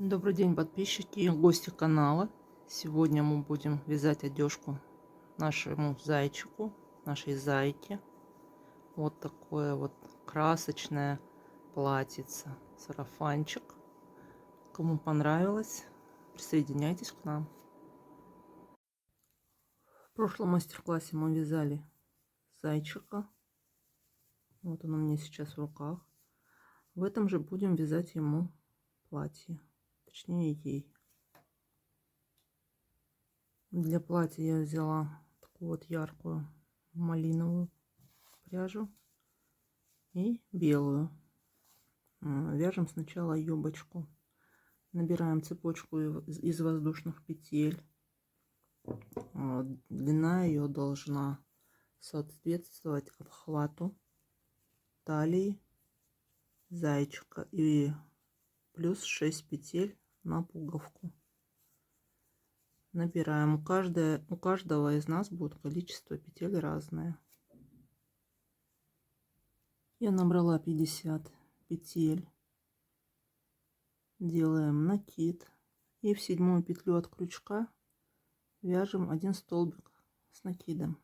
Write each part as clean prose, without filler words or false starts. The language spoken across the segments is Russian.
Добрый день, подписчики и гости канала. Сегодня мы будем вязать одежку нашему зайчику, нашей зайке. Вот такое вот красочное платьице, сарафанчик. Кому понравилось, присоединяйтесь к нам. В прошлом мастер-классе мы вязали зайчика. Вот он у меня сейчас в руках. В этом же будем вязать ему платье, точнее ей. Для платья я взяла такую вот яркую малиновую пряжу и белую. Вяжем сначала юбочку. Набираем цепочку из воздушных петель. Длина ее должна соответствовать обхвату талии зайчика и плюс 6 петель на пуговку. Набираем. У каждого из нас будет количество петель разное. Я набрала 50 петель. Делаем накид. И в 7-ю петлю от крючка вяжем 1 столбик с накидом.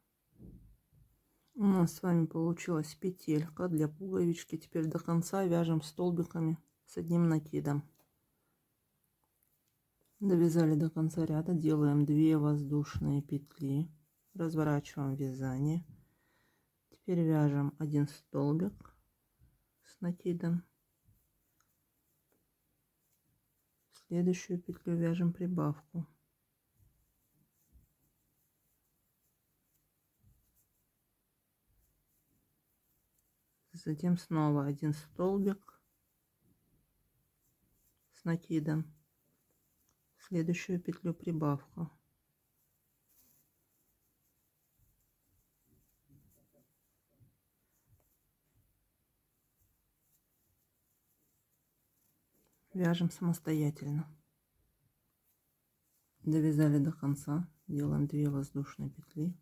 У нас с вами получилась петелька для пуговички. Теперь до конца вяжем столбиками с одним накидом. Довязали до конца ряда, делаем 2 воздушные петли, разворачиваем вязание. Теперь вяжем 1 столбик с накидом. В следующую петлю вяжем прибавку. Затем снова 1 столбик с накидом. В следующую петлю прибавка. Вяжем самостоятельно. Довязали до конца, делаем 2 воздушные петли,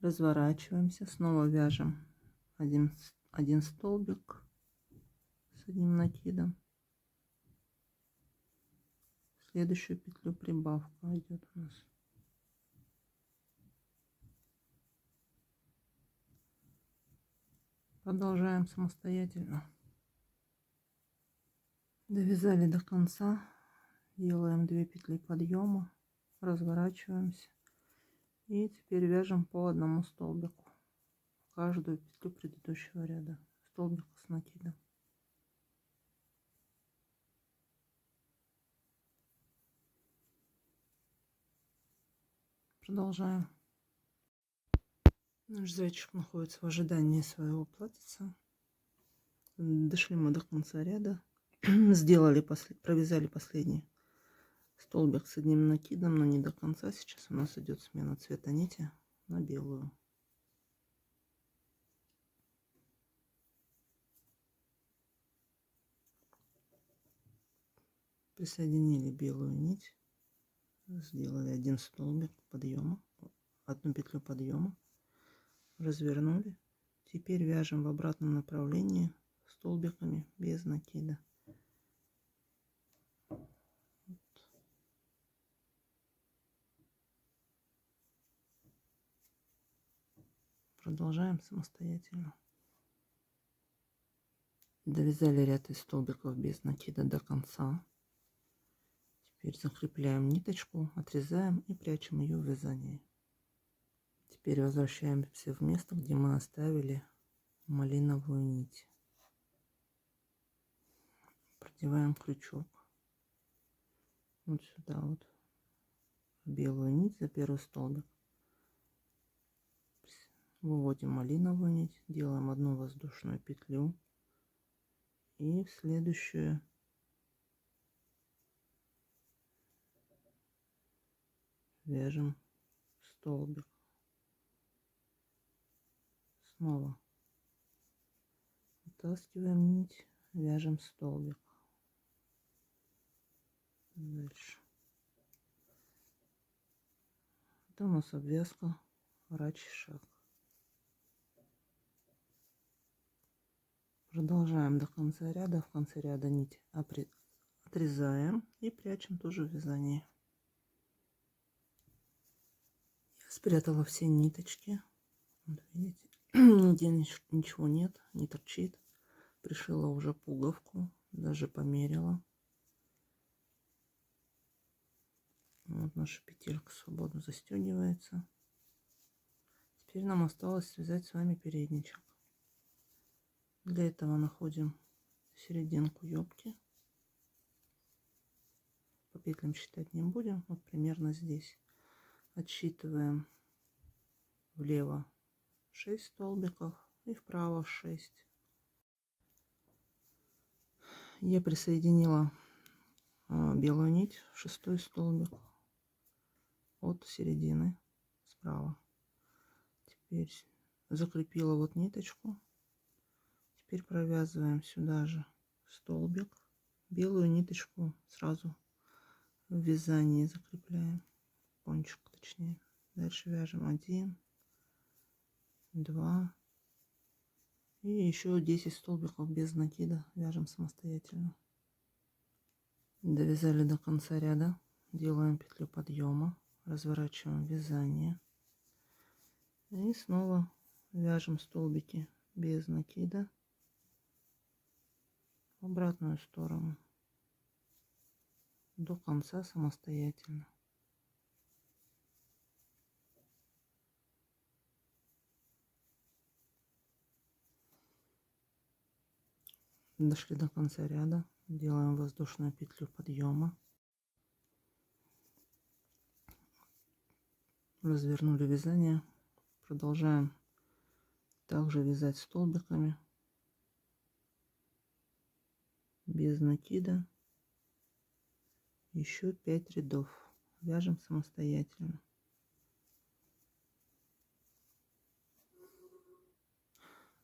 разворачиваемся, снова вяжем 1 столбик с одним накидом. В следующую петлю прибавка идет у нас. Продолжаем самостоятельно. Довязали до конца, делаем 2 петли подъема, разворачиваемся и теперь вяжем по 1 столбику в каждую петлю предыдущего ряда, столбик с накидом. Продолжаем. Наш зайчик находится в ожидании своего платьица. Дошли мы до конца ряда, провязали последний столбик с одним накидом, но не до конца. Сейчас у нас идет смена цвета нити на белую. Присоединили белую нить, сделали 1 столбик подъема, 1 петлю подъема, развернули. Теперь вяжем в обратном направлении столбиками без накида. Продолжаем самостоятельно. Довязали ряд из столбиков без накида до конца. Теперь закрепляем ниточку, отрезаем и прячем ее в вязание. Теперь возвращаемся в место, где мы оставили малиновую нить. Продеваем крючок вот сюда вот, белую нить за первый столбик. Выводим малиновую нить, делаем 1 воздушную петлю и в следующую вяжем столбик. Снова вытаскиваем нить, вяжем столбик. Дальше. Это у нас обвязка рачий шаг. Продолжаем до конца ряда. В конце ряда нить отрезаем И прячем тоже в вязании. Я спрятала все ниточки. Вот видите, нигде ничего нет, не торчит. Пришила уже пуговку, даже померила. Вот наша петелька свободно застегивается. Теперь нам осталось связать с вами передничек. Для этого находим серединку юбки. По петлям считать не будем, вот примерно здесь. Отсчитываем влево 6 столбиков и вправо 6. Я присоединила белую нить в 6-й столбик от середины справа. Теперь закрепила вот ниточку. Теперь провязываем сюда же столбик. Белую ниточку сразу в вязании закрепляем, кончик точнее. Дальше вяжем 1, 2 и еще 10 столбиков без накида вяжем самостоятельно. Довязали до конца ряда, делаем петлю подъема, разворачиваем вязание и снова вяжем столбики без накида в обратную сторону до конца самостоятельно. Дошли до конца ряда, делаем воздушную петлю подъема, развернули вязание, продолжаем также вязать столбиками без накида еще 5 рядов, вяжем самостоятельно.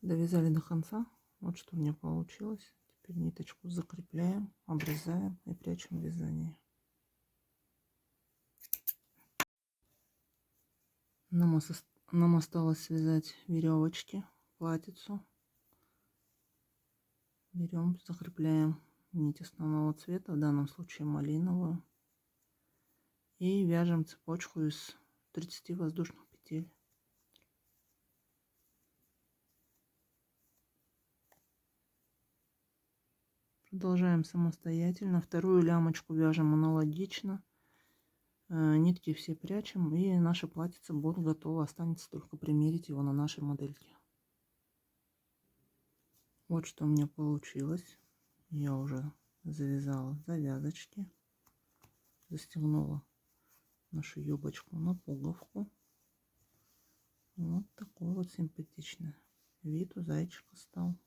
Довязали до конца. Вот что у меня получилось. Теперь ниточку закрепляем, обрезаем и прячем в вязание. Нам осталось связать веревочки, платьицу. Берем, закрепляем нить основного цвета, в данном случае малиновую. И вяжем цепочку из 30 воздушных петель. Продолжаем самостоятельно. Вторую лямочку вяжем аналогично. Нитки все прячем, и наше платьице будет готово. Останется только примерить его на нашей модельке. Вот что у меня получилось. Я уже завязала завязочки. Застегнула нашу юбочку на пуговку. Вот такой вот симпатичный вид у зайчика стал.